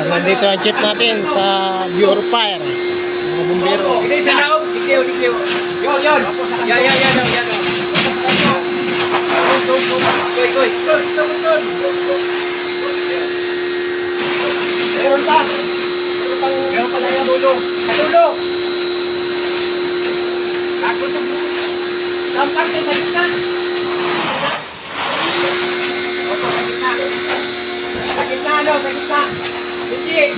Yan, nandito ang jeep natin sa Bureau Fire. Mga bumbero. Hindi, sa laog. Dikliw. Yun. Yan. Koy. Meron pa na yung dulo. Sa dulo. Ako sa dulo. Lampak din sa gitna. Sa gitna. Hindi.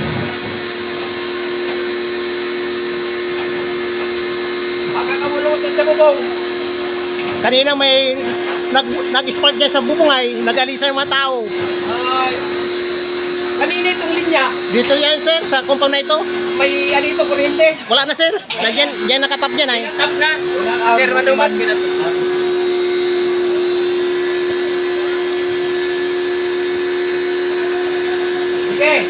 Makakamulosan sa bubong. Kanina may nag-spark dyan sa bubungay, nag-alisa yung mga tao. Ay. Kanina itong linya. Dito yan sir, sa compound na ito. May alito kuryente. Wala na sir, diyan nakatap dyan ay. Tap na. Sir, manumat. Okay.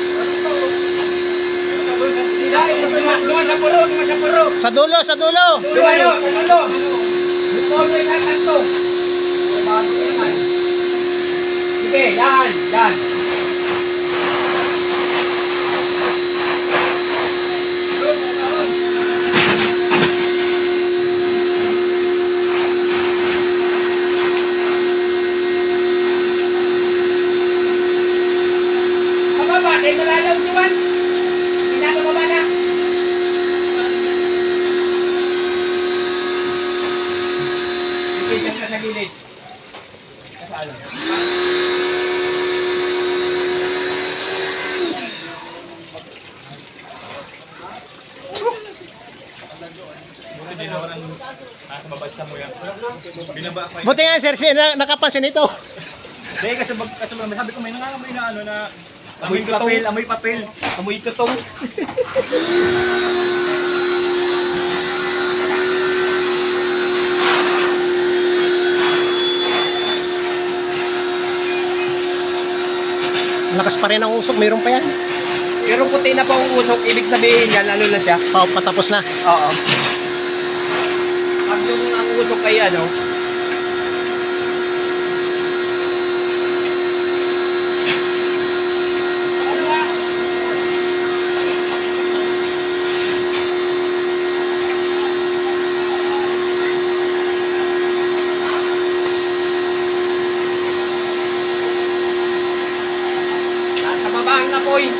Lumas sa puro. Sa dulo. Dulo. Sige, yan. Mababa, dahil nalalaw si Juan. Pinakababa na. Sige, dyan ka sa gilid. Kasalo. Buti nga sir, nakapansin ito. Dahil kasi sabi ko may nangangamoy na ano na amoy papel. Amoy tutong. Lakas pa rin ang usok, mayroon pa yan. Pero puti na pa ang usok, ibig sabihin yan, lalo na siya. Patapos na. Oo. Pag yung ang usok ay ano, nasa babaan na po eh.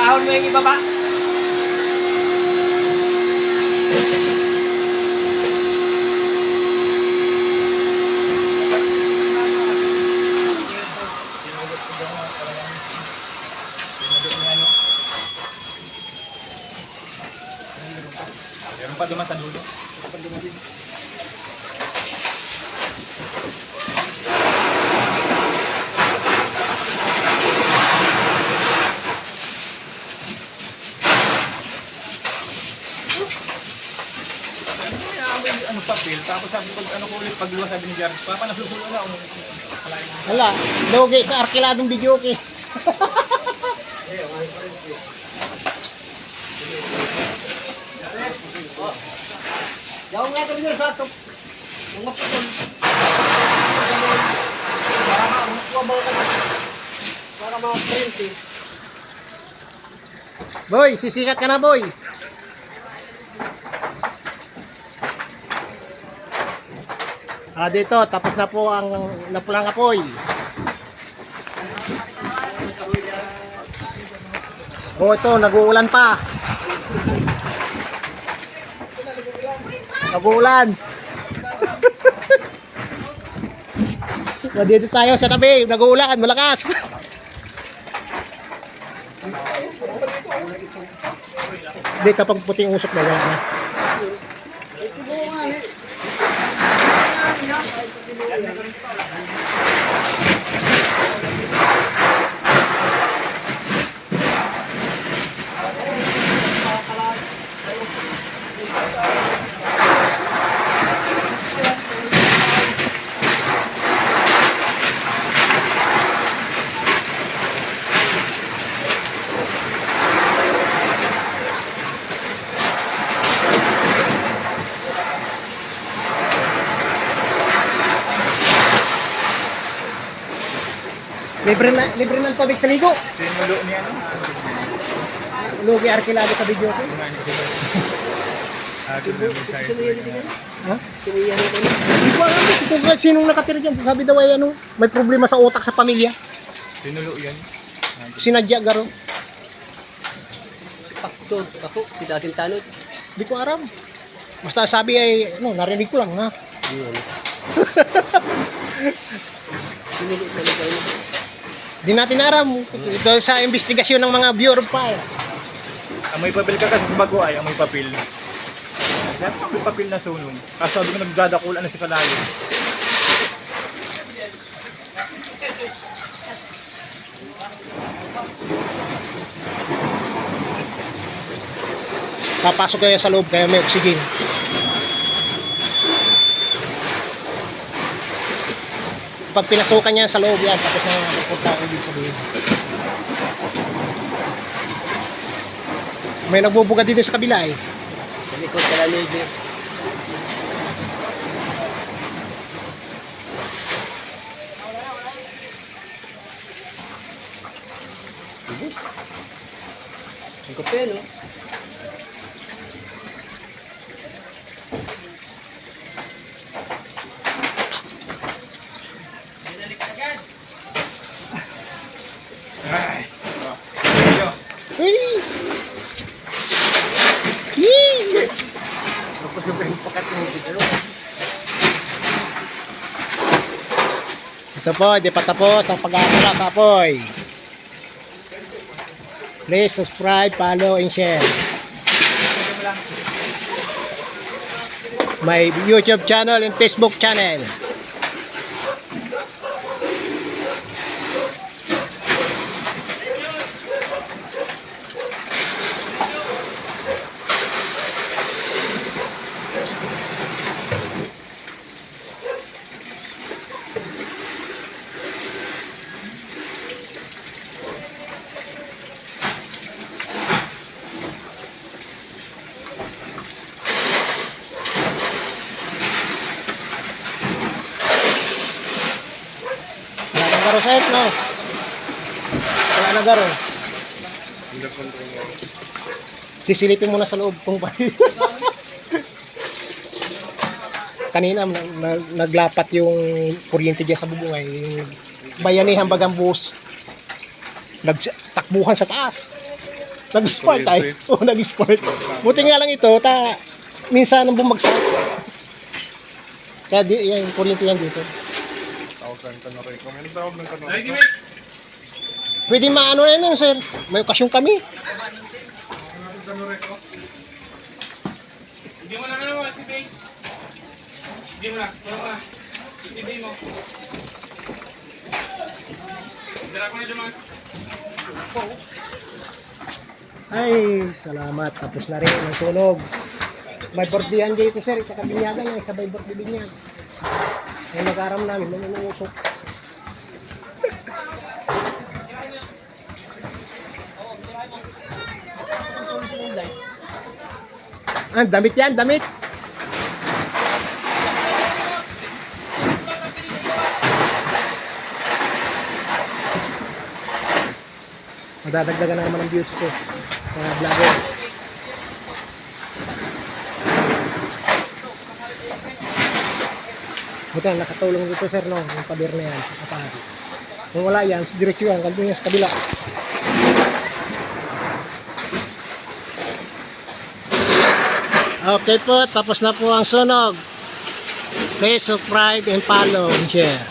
Ahon mo yung ibaba. Meron pa duman sa dulo. Ano papel, tapos sabi ko ano ko ulit pagluwas sabi ni Jarvis, papa nasusulo na ako. Hala, logi sa arkiladong video okay. Yaw nga kami sa ato. Mga putol. Para ma-print eh. Boy, sisikat ka na boy. Dito, tapos na po ang napulang apoy. Ito, nag-uulan pa. Nag-uulan. Dito tayo sa tabi, nag-uulan, malakas. Hindi, kapag puting usok na wala na. Libre ng tubig sa ligo. Sinulo niya, no? Lugi arkilado sa video ko. Ha? Hindi ko alam kung sinong nakatira dyan. Sabi daw ay ano, may problema sa utak sa pamilya. Sinulo yan. Sinadya garo. Ako, si dating tanod. Hindi ko alam. Basta sabi ay, ano, narinig ko lang ha. Yun. Sinulit talaga yun. Di natin alam. Ito sa investigasyon ng mga Bureau of Fire. Amoy papel ka kasi sa bago ay amoy papel. Kaya amoy papel na sunog. Kaso sabi ko nagdadakulan na si Kalayo. Papasok kaya sa loob kaya may oxygen. Pag pinasukan niya sa loob yan, tapos na pupunta ako dito sabihin. May nagbubuga dito sa kabila eh. Sa likod ka lang eh. Ang kape, no? Ay! Hey! Yee! Ito po, di pa tapos ang pag-aaral sa apoy. Please subscribe, follow, and share. My YouTube channel and Facebook channel. Wala na garo sir, no? Wala na garo. Sisilipin mo na sa loob kung paano. Kanina naglapat yung kuryente dyan sa bubungay. Yung bayanihan bagang bus. Nagtakbuhan sa taas. Nag-sport ay. Oo, nag-sport. Buti nga lang ito, minsan ang bumagsak. Kaya yung kuryente yan dito. Pwede maano na yun, sir. May okasyon kami. Hindi mo na naman si Bay. Hindi mo na. Wala ka. Hindi mo. Dala ko na dyan mga. Ay, salamat. Tapos na rin ang sunog. May birthdayan dito, sir. Tsaka binyagan yung sabay birthday binyag. Ay, nag-aram namin. Manuusok. Ah, damit yan, damit. Madadagdagan na naman ang views ko sa vlogger. Buti nakatulong dito sir, no? Yung pader na yan, kapas. Kung wala yan, diretso yan, kanto yan sa kabila. Okay po, tapos na po ang sunog. Please subscribe and follow and share.